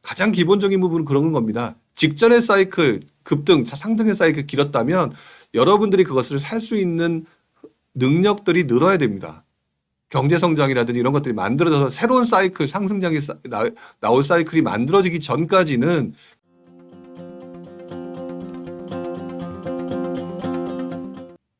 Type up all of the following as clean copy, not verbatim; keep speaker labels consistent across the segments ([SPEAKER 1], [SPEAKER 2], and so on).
[SPEAKER 1] 가장 기본적인 부분은 그런 겁니다. 직전의 사이클, 급등, 상승의 사이클 길었다면 여러분들이 그것을 살 수 있는 능력들이 늘어야 됩니다. 경제성장이라든지 이런 것들이 만들어져서 새로운 사이클, 상승장이 나올 사이클이 만들어지기 전까지는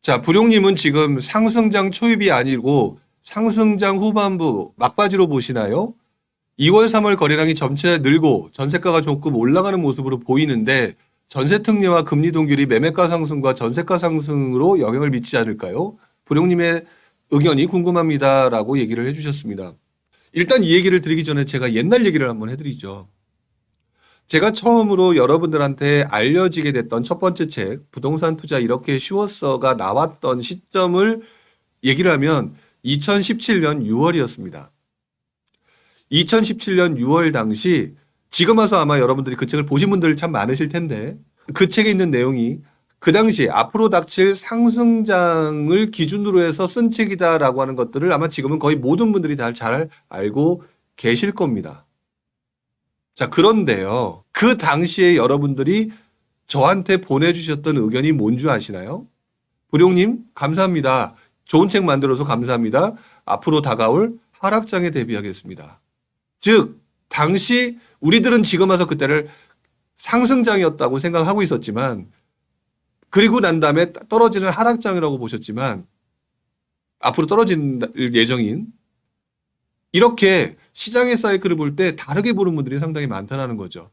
[SPEAKER 1] 자, 불용님은 지금 상승장 초입이 아니고 상승장 후반부 막바지로 보시나요? 2월, 3월 거래량이 점차 늘고 전세가가 조금 올라가는 모습으로 보이는데 전세 특례와 금리 동결이 매매가 상승과 전세가 상승으로 영향을 미치지 않을까요? 불용님의 의견이 궁금합니다라고 얘기를 해주셨습니다. 일단 이 얘기를 드리기 전에 제가 옛날 얘기를 한번 해드리죠. 제가 처음으로 여러분들한테 알려지게 됐던 첫 번째 책 부동산 투자 이렇게 쉬웠어가 나왔던 시점을 얘기를 하면 2017년 6월이었습니다. 2017년 6월 당시 지금 와서 아마 여러분들이 그 책을 보신 분들 참 많으실 텐데 그 책에 있는 내용이 그 당시 앞으로 닥칠 상승장을 기준으로 해서 쓴 책이다라고 하는 것들을 아마 지금은 거의 모든 분들이 다 잘 알고 계실 겁니다. 자, 그런데요. 그 당시에 여러분들이 저한테 보내주셨던 의견이 뭔 줄 아시나요? 불용님, 감사합니다. 좋은 책 만들어서 감사합니다. 앞으로 다가올 하락장에 대비하겠습니다. 즉, 당시 우리들은 지금 와서 그때를 상승장이었다고 생각하고 있었지만, 그리고 난 다음에 떨어지는 하락장이라고 보셨지만, 앞으로 떨어질 예정인, 이렇게 시장의 사이클을 볼 때 다르게 보는 분들이 상당히 많다는 거죠.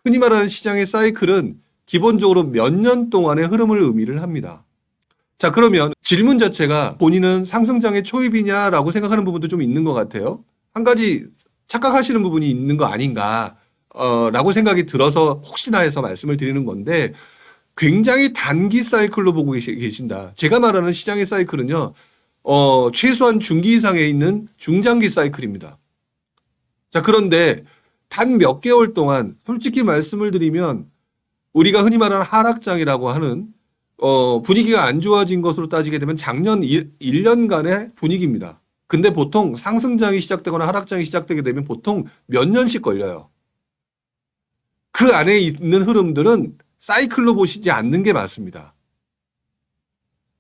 [SPEAKER 1] 흔히 말하는 시장의 사이클은 기본적으로 몇 년 동안의 흐름을 의미를 합니다. 자, 그러면 질문 자체가 본인은 상승장의 초입이냐라고 생각하는 부분도 좀 있는 것 같아요. 한 가지 착각하시는 부분이 있는 거 아닌가 라고 생각이 들어서 혹시나 해서 말씀을 드리는 건데 굉장히 단기 사이클로 보고 계신다. 제가 말하는 시장의 사이클은요. 최소한 중기 이상에 있는 중장기 사이클입니다. 자, 그런데 단 몇 개월 동안 솔직히 말씀을 드리면 우리가 흔히 말하는 하락장이라고 하는 분위기가 안 좋아진 것으로 따지게 되면 작년 1년간의 분위기입니다. 근데 보통 상승장이 시작되거나 하락장이 시작되게 되면 보통 몇 년씩 걸려요. 그 안에 있는 흐름들은 사이클로 보시지 않는 게 맞습니다.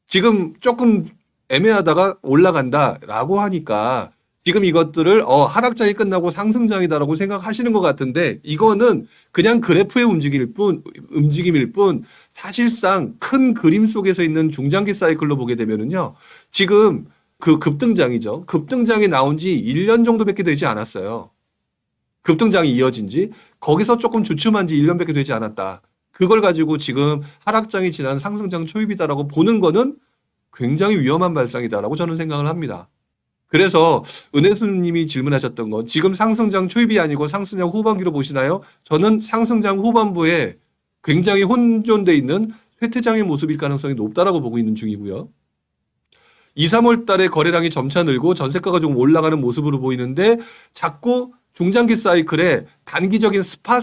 [SPEAKER 1] 지금 조금 애매하다가 올라간다라고 하니까 지금 이것들을 하락장이 끝나고 상승장이다라고 생각하시는 것 같은데 이거는 그냥 그래프의 움직임일 뿐 사실상 큰 그림 속에서 있는 중장기 사이클로 보게 되면은요. 지금 그 급등장이죠. 급등장이 나온 지 1년 정도밖에 되지 않았어요. 급등장이 이어진 지 거기서 조금 주춤한 지 1년밖에 되지 않았다. 그걸 가지고 지금 하락장이 지난 상승장 초입이다라고 보는 거는 굉장히 위험한 발상이다라고 저는 생각을 합니다. 그래서 은혜수님이 질문하셨던 건 지금 상승장 초입이 아니고 상승장 후반기로 보시나요? 저는 상승장 후반부에 굉장히 혼존돼 있는 쇠퇴장의 모습일 가능성이 높다라고 보고 있는 중이고요. 2, 3월 달에 거래량이 점차 늘고 전세가가 좀 올라가는 모습으로 보이는데 자꾸 중장기 사이클에 단기적인 스팟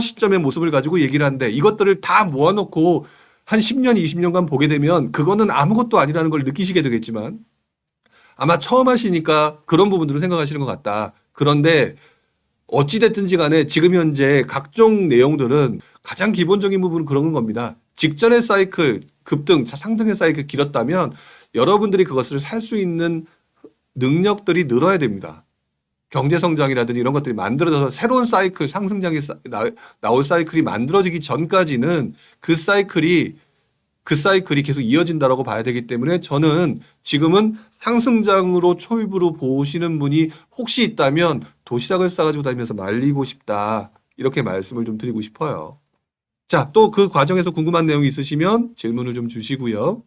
[SPEAKER 1] 시점의 모습을 가지고 얘기를 하는데 이것들을 다 모아놓고 한 10년, 20년간 보게 되면 그거는 아무것도 아니라는 걸 느끼시게 되겠지만 아마 처음 하시니까 그런 부분들을 생각하시는 것 같다. 그런데 어찌됐든지 간에 지금 현재 각종 내용들은 가장 기본적인 부분은 그런 겁니다. 직전의 사이클, 급등, 상승의 사이클 길었다면 여러분들이 그것을 살 수 있는 능력들이 늘어야 됩니다. 경제성장이라든지 이런 것들이 만들어져서 새로운 사이클, 상승장이 나올 사이클이 만들어지기 전까지는 그 사이클이 계속 이어진다라고 봐야 되기 때문에 저는 지금은 상승장으로 초입으로 보시는 분이 혹시 있다면 도시락을 싸가지고 다니면서 말리고 싶다. 이렇게 말씀을 좀 드리고 싶어요. 자, 또 그 과정에서 궁금한 내용이 있으시면 질문을 좀 주시고요.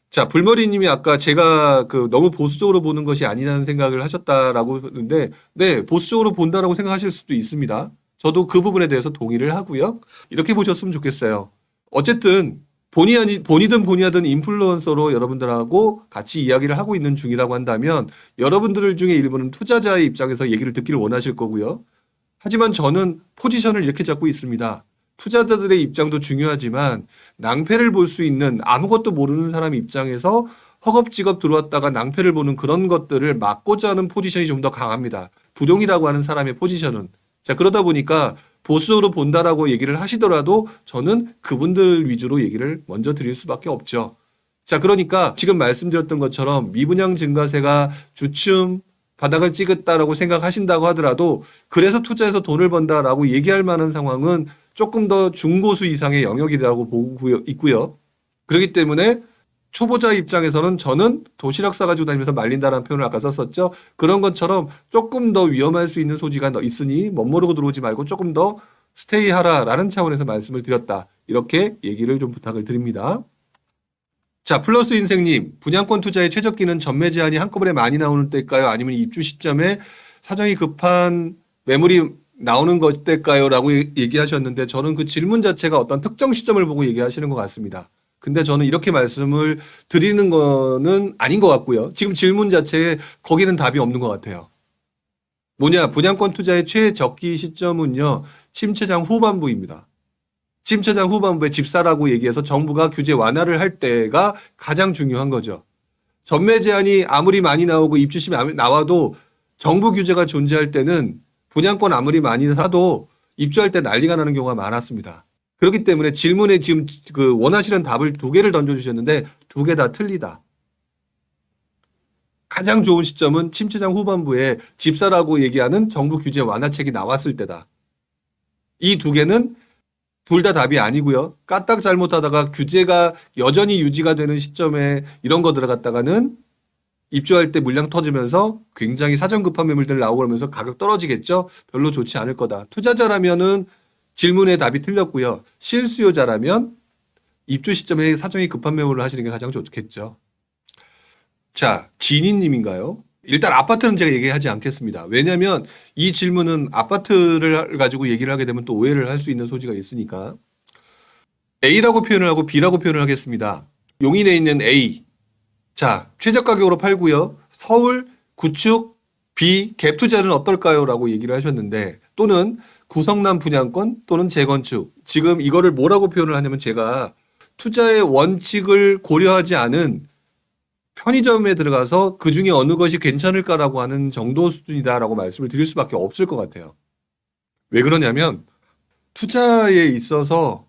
[SPEAKER 1] 자, 불머리님이 아까 제가 너무 보수적으로 보는 것이 아니라는 생각을 하셨다라고 했는데, 네, 보수적으로 본다라고 생각하실 수도 있습니다. 저도 그 부분에 대해서 동의를 하고요. 이렇게 보셨으면 좋겠어요. 어쨌든 본이든 본이하든 인플루언서로 여러분들하고 같이 이야기를 하고 있는 중이라고 한다면 여러분들 중에 일부는 투자자의 입장에서 얘기를 듣기를 원하실 거고요. 하지만 저는 포지션을 이렇게 잡고 있습니다. 투자자들의 입장도 중요하지만 낭패를 볼 수 있는 아무것도 모르는 사람 입장에서 허겁지겁 들어왔다가 낭패를 보는 그런 것들을 막고자 하는 포지션이 좀 더 강합니다. 불용이라고 하는 사람의 포지션은 자, 그러다 보니까 보수적으로 본다라고 얘기를 하시더라도 저는 그분들 위주로 얘기를 먼저 드릴 수밖에 없죠. 자, 그러니까 지금 말씀드렸던 것처럼 미분양 증가세가 주춤 바닥을 찍었다라고 생각하신다고 하더라도 그래서 투자해서 돈을 번다라고 얘기할 만한 상황은 조금 더 중고수 이상의 영역이라고 보고 있고요. 그렇기 때문에 초보자 입장에서는 저는 도시락 싸가지고 다니면서 말린다라는 표현을 아까 썼었죠. 그런 것처럼 조금 더 위험할 수 있는 소지가 있으니 멋모르고 들어오지 말고 조금 더 스테이하라라는 차원에서 말씀을 드렸다. 이렇게 얘기를 좀 부탁을 드립니다. 자, 플러스 인생님, 분양권 투자의 최적기는 전매 제한이 한꺼번에 많이 나오는 때일까요? 아니면 입주 시점에 사정이 급한 매물이 나오는 것 때일까요? 라고 얘기하셨는데 저는 그 질문 자체가 어떤 특정 시점을 보고 얘기하시는 것 같습니다. 근데 저는 이렇게 말씀을 드리는 거는 아닌 것 같고요. 지금 질문 자체에 거기는 답이 없는 것 같아요. 뭐냐, 분양권 투자의 최적기 시점은요, 침체장 후반부입니다. 침체장 후반부에 집사라고 얘기해서 정부가 규제 완화를 할 때가 가장 중요한 거죠. 전매 제한이 아무리 많이 나오고 입주심이 나와도 정부 규제가 존재할 때는 분양권 아무리 많이 사도 입주할 때 난리가 나는 경우가 많았습니다. 그렇기 때문에 질문에 지금 그 원하시는 답을 두 개를 던져주셨는데 두 개 다 틀리다. 가장 좋은 시점은 침체장 후반부에 집사라고 얘기하는 정부 규제 완화책이 나왔을 때다. 이 두 개는 둘 다 답이 아니고요. 까딱 잘못하다가 규제가 여전히 유지가 되는 시점에 이런 거 들어갔다가는 입주할 때 물량 터지면서 굉장히 사정 급한 매물들 나오고 그러면서 가격 떨어지겠죠. 별로 좋지 않을 거다. 투자자라면은 질문에 답이 틀렸고요. 실수요자라면 입주 시점에 사정이 급한 매물을 하시는 게 가장 좋겠죠. 자, 지니님인가요? 일단 아파트는 제가 얘기하지 않겠습니다. 왜냐하면 이 질문은 아파트를 가지고 얘기를 하게 되면 또 오해를 할 수 있는 소지가 있으니까. A라고 표현을 하고 B라고 표현을 하겠습니다. 용인에 있는 A. 자, 최저 가격으로 팔고요. 서울, 구축, B, 갭 투자는 어떨까요? 라고 얘기를 하셨는데 또는 구성남 분양권 또는 재건축. 지금 이거를 뭐라고 표현을 하냐면 제가 투자의 원칙을 고려하지 않은 편의점에 들어가서 그 중에 어느 것이 괜찮을까라고 하는 정도 수준이다라고 말씀을 드릴 수밖에 없을 것 같아요. 왜 그러냐면 투자에 있어서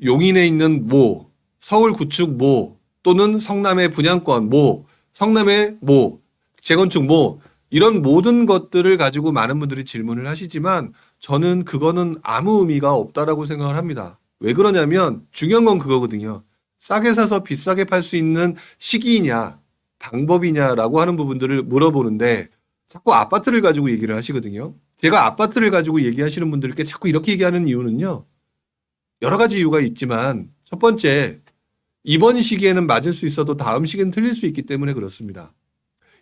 [SPEAKER 1] 용인에 있는 뭐, 서울 구축 뭐, 또는 성남의 분양권 뭐, 성남의 뭐, 재건축 뭐, 이런 모든 것들을 가지고 많은 분들이 질문을 하시지만 저는 그거는 아무 의미가 없다라고 생각을 합니다. 왜 그러냐면 중요한 건 그거거든요. 싸게 사서 비싸게 팔 수 있는 시기이냐, 방법이냐라고 하는 부분들을 물어보는데 자꾸 아파트를 가지고 얘기를 하시거든요. 제가 아파트를 가지고 얘기하시는 분들께 자꾸 이렇게 얘기하는 이유는요. 여러 가지 이유가 있지만 첫 번째, 이번 시기에는 맞을 수 있어도 다음 시기는 틀릴 수 있기 때문에 그렇습니다.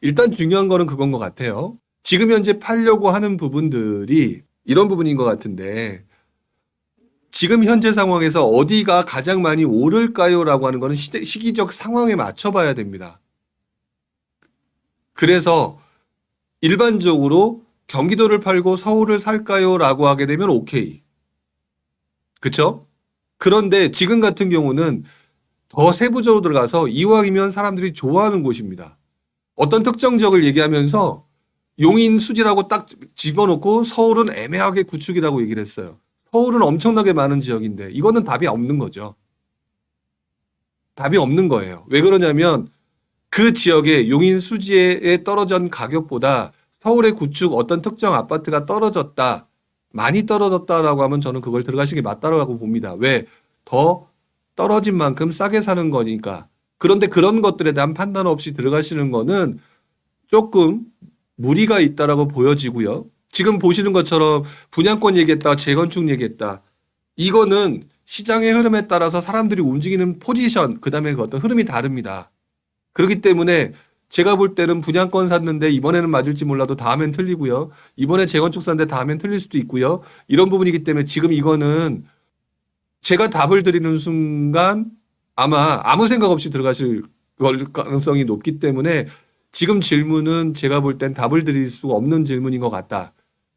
[SPEAKER 1] 일단 중요한 거는 그건 것 같아요. 지금 현재 팔려고 하는 부분들이 이런 부분인 것 같은데 지금 현재 상황에서 어디가 가장 많이 오를까요? 라고 하는 거는 시기적 상황에 맞춰봐야 됩니다. 그래서 일반적으로 경기도를 팔고 서울을 살까요? 라고 하게 되면 오케이. 그쵸? 그런데 지금 같은 경우는 더 세부적으로 들어가서 이왕이면 사람들이 좋아하는 곳입니다. 어떤 특정 지역을 얘기하면서 용인 수지라고 딱 집어넣고 서울은 애매하게 구축이라고 얘기를 했어요. 서울은 엄청나게 많은 지역인데 이거는 답이 없는 거죠. 답이 없는 거예요. 왜 그러냐면 그 지역의 용인 수지에 떨어진 가격보다 서울의 구축 어떤 특정 아파트가 떨어졌다. 많이 떨어졌다라고 하면 저는 그걸 들어가시는 게 맞다라고 봅니다. 왜? 더 떨어진 만큼 싸게 사는 거니까. 그런데 그런 것들에 대한 판단 없이 들어가시는 거는 조금 무리가 있다라고 보여지고요. 지금 보시는 것처럼 분양권 얘기했다, 재건축 얘기했다. 이거는 시장의 흐름에 따라서 사람들이 움직이는 포지션, 그 다음에 그 어떤 흐름이 다릅니다. 그렇기 때문에 제가 볼 때는 분양권 샀는데 이번에는 맞을지 몰라도 다음엔 틀리고요. 이번에 재건축 샀는데 다음엔 틀릴 수도 있고요. 이런 부분이기 때문에 지금 이거는 제가 답을 드리는 순간 아마 아무 생각 없이 들어가실 가능성이 높기 때문에 지금 질문은 제가 볼 땐 답을 드릴 수가 없는 질문인 것 같다.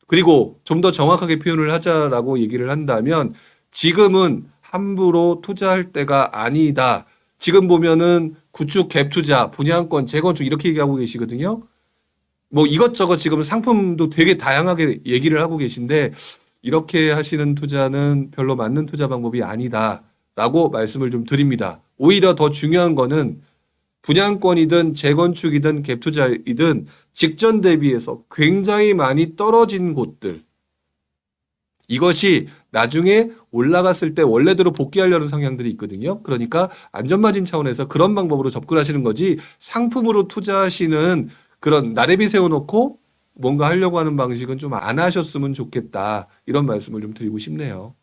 [SPEAKER 1] 그리고 좀 더 정확하게 표현을 하자라고 얘기를 한다면 지금은 함부로 투자할 때가 아니다. 지금 보면은 구축 갭 투자, 분양권, 재건축 이렇게 얘기하고 계시거든요. 뭐 이것저것 지금 상품도 되게 다양하게 얘기를 하고 계신데 이렇게 하시는 투자는 별로 맞는 투자 방법이 아니다라고 말씀을 좀 드립니다. 오히려 더 중요한 거는 분양권이든 재건축이든 갭 투자이든 직전 대비해서 굉장히 많이 떨어진 곳들 이것이 나중에 올라갔을 때 원래대로 복귀하려는 성향들이 있거든요. 그러니까 안전마진 차원에서 그런 방법으로 접근하시는 거지 상품으로 투자하시는 그런 나래비 세워놓고 뭔가 하려고 하는 방식은 좀 안 하셨으면 좋겠다. 이런 말씀을 좀 드리고 싶네요.